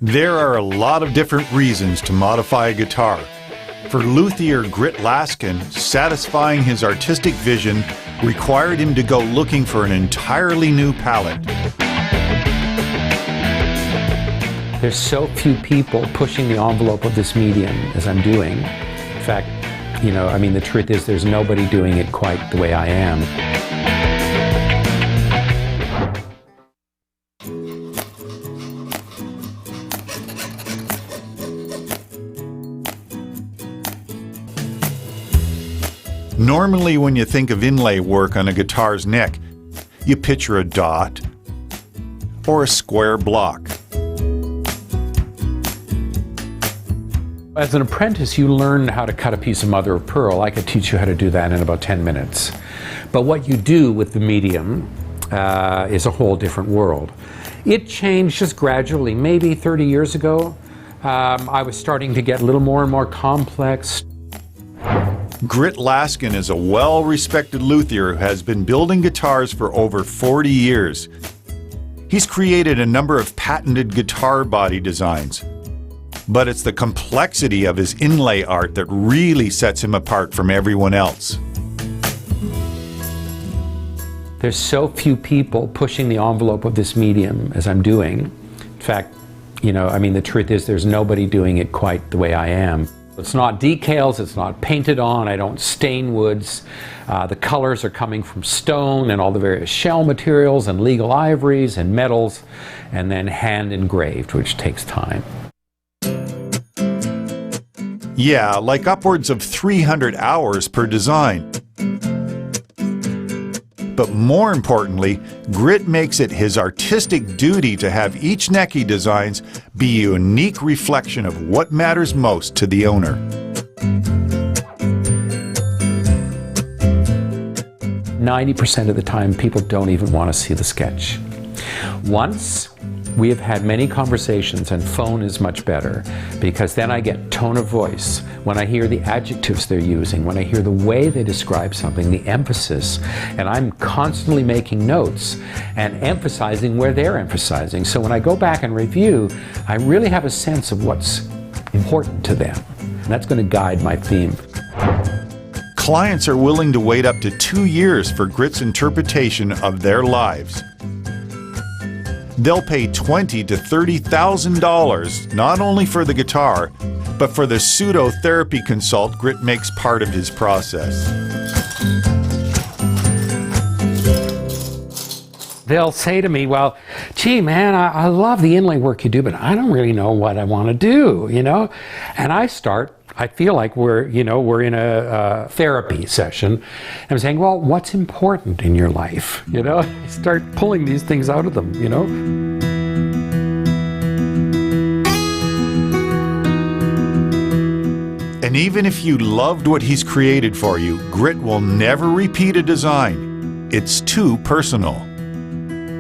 There are a lot of different reasons to modify a guitar. For Luthier Grit Laskin, satisfying his artistic vision required him to go looking for an entirely new palette. There's so few people pushing the envelope of this medium as I'm doing. In fact, the truth is there's nobody doing it quite the way I am. Normally, when you think of inlay work on a guitar's neck, you picture a dot or a square block. As an apprentice, you learn how to cut a piece of mother of pearl. I could teach you how to do that in about 10 minutes. But what you do with the medium is a whole different world. It changed just gradually. Maybe 30 years ago, I was starting to get a little more and more complex. Grit Laskin is a well-respected luthier who has been building guitars for over 40 years. He's created a number of patented guitar body designs. But it's the complexity of his inlay art that really sets him apart from everyone else. There's so few people pushing the envelope of this medium as I'm doing. In fact, the truth is there's nobody doing it quite the way I am. It's not decals, it's not painted on, I don't stain woods. The colors are coming from stone and all the various shell materials and legal ivories and metals, and then hand engraved, which takes time. Yeah, like upwards of 300 hours per design. But more importantly, Grit makes it his artistic duty to have each neck he designs be a unique reflection of what matters most to the owner. "90% of the time, people don't even want to see the sketch. Once we have had many conversations, and phone is much better, because then I get tone of voice. When I hear the adjectives they're using, when I hear the way they describe something, the emphasis, and I'm constantly making notes and emphasizing where they're emphasizing. So when I go back and review, I really have a sense of what's important to them. And that's going to guide my theme. Clients are willing to wait up to 2 years for Grit's interpretation of their lives. They'll pay $20,000 to $30,000 not only for the guitar, but for the pseudo-therapy consult Grit makes part of his process. They'll say to me, well, gee, man, I love the inlay work you do, but I don't really know what I want to do, And I feel like we're in a therapy session. And I'm saying, well, what's important in your life? I start pulling these things out of them, And even if you loved what he's created for you, Grit will never repeat a design. It's too personal.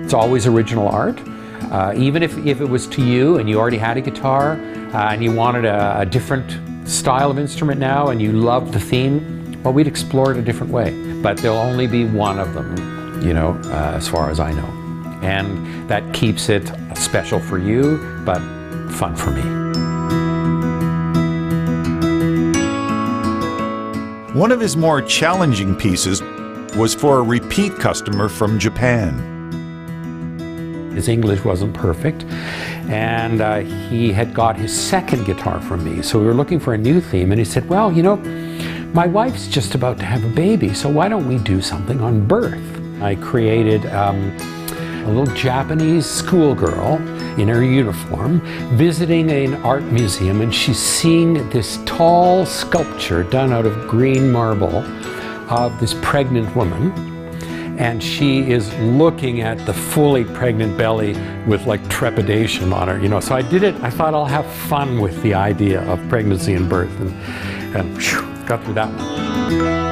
It's always original art. Even if it was to you and you already had a guitar and you wanted a different style of instrument now and you loved the theme, well, we'd explore it a different way. But there'll only be one of them, as far as I know. And that keeps it special for you, but fun for me. One of his more challenging pieces was for a repeat customer from Japan. His English wasn't perfect, and he had got his second guitar from me. So we were looking for a new theme, and he said, well, my wife's just about to have a baby, so why don't we do something on birth? I created a little Japanese schoolgirl in her uniform visiting an art museum, and she's seeing this tall sculpture done out of green marble of this pregnant woman. And she is looking at the fully pregnant belly with like trepidation on her, So I did it. I thought I'll have fun with the idea of pregnancy and birth, and whew, got through that one.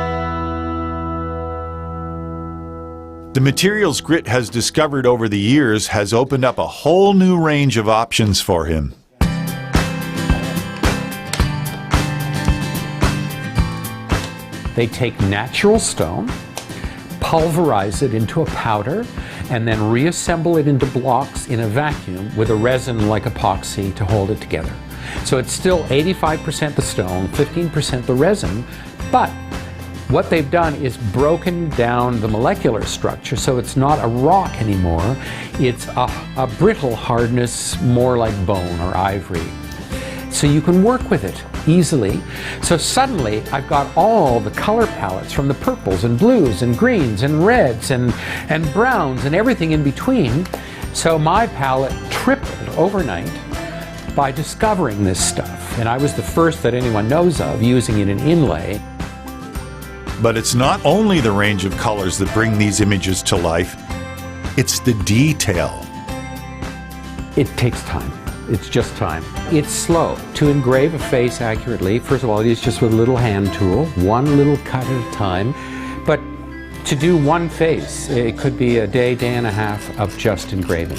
The materials Grit has discovered over the years has opened up a whole new range of options for him. They take natural stone, pulverize it into a powder, and then reassemble it into blocks in a vacuum with a resin like epoxy to hold it together. So it's still 85% the stone, 15% the resin, but what they've done is broken down the molecular structure, so it's not a rock anymore. It's a brittle hardness, more like bone or ivory. So you can work with it easily. So suddenly I've got all the color palettes from the purples and blues and greens and reds and browns and everything in between. So my palette tripled overnight by discovering this stuff. And I was the first that anyone knows of using it in inlay. But it's not only the range of colors that bring these images to life, it's the detail. It takes time. It's just time. It's slow. To engrave a face accurately, first of all, it is just with a little hand tool, one little cut at a time. But to do one face, it could be a day, day and a half of just engraving.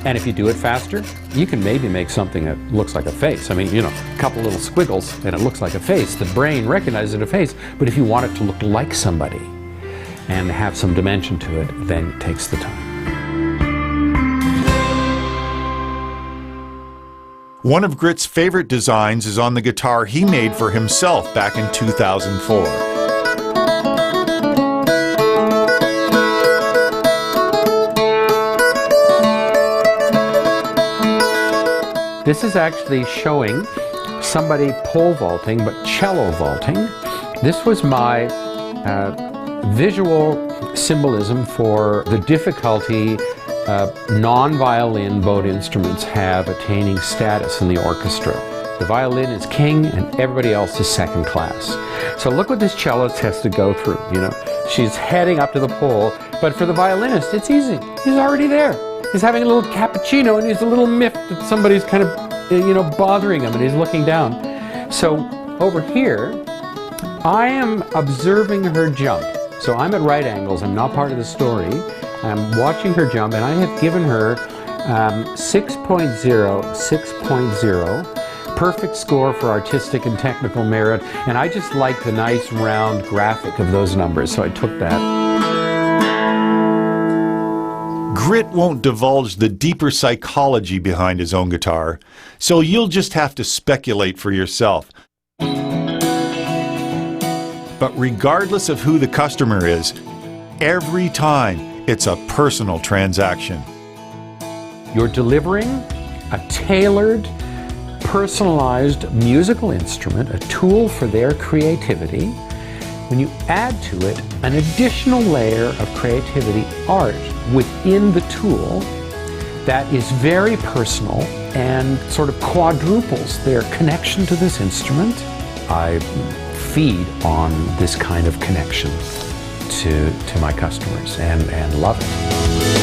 And if you do it faster, you can maybe make something that looks like a face. I mean, you know, a couple little squiggles and it looks like a face. The brain recognizes it a face. But if you want it to look like somebody and have some dimension to it, then it takes the time. One of Grit's favorite designs is on the guitar he made for himself back in 2004. This is actually showing somebody pole vaulting, but cello vaulting. This was my visual symbolism for the difficulty non-violin bowed instruments have attaining status in the orchestra. The violin is king and everybody else is second class. So look what this cellist has to go through, you know. She's heading up to the pole, but for the violinist, it's easy. He's already there. He's having a little cappuccino and he's a little miffed that somebody's kind of, you know, bothering him and he's looking down. So over here, I am observing her jump. So I'm at right angles, I'm not part of the story. I'm watching her jump and I have given her 6.0, 6.0, perfect score for artistic and technical merit. And I just like the nice round graphic of those numbers, so I took that. Grit won't divulge the deeper psychology behind his own guitar, so you'll just have to speculate for yourself. But regardless of who the customer is, every time it's a personal transaction. You're delivering a tailored, personalized musical instrument, a tool for their creativity. When you add to it an additional layer of creativity, art, within the tool that is very personal and sort of quadruples their connection to this instrument, I feed on this kind of connection to my customers and love it.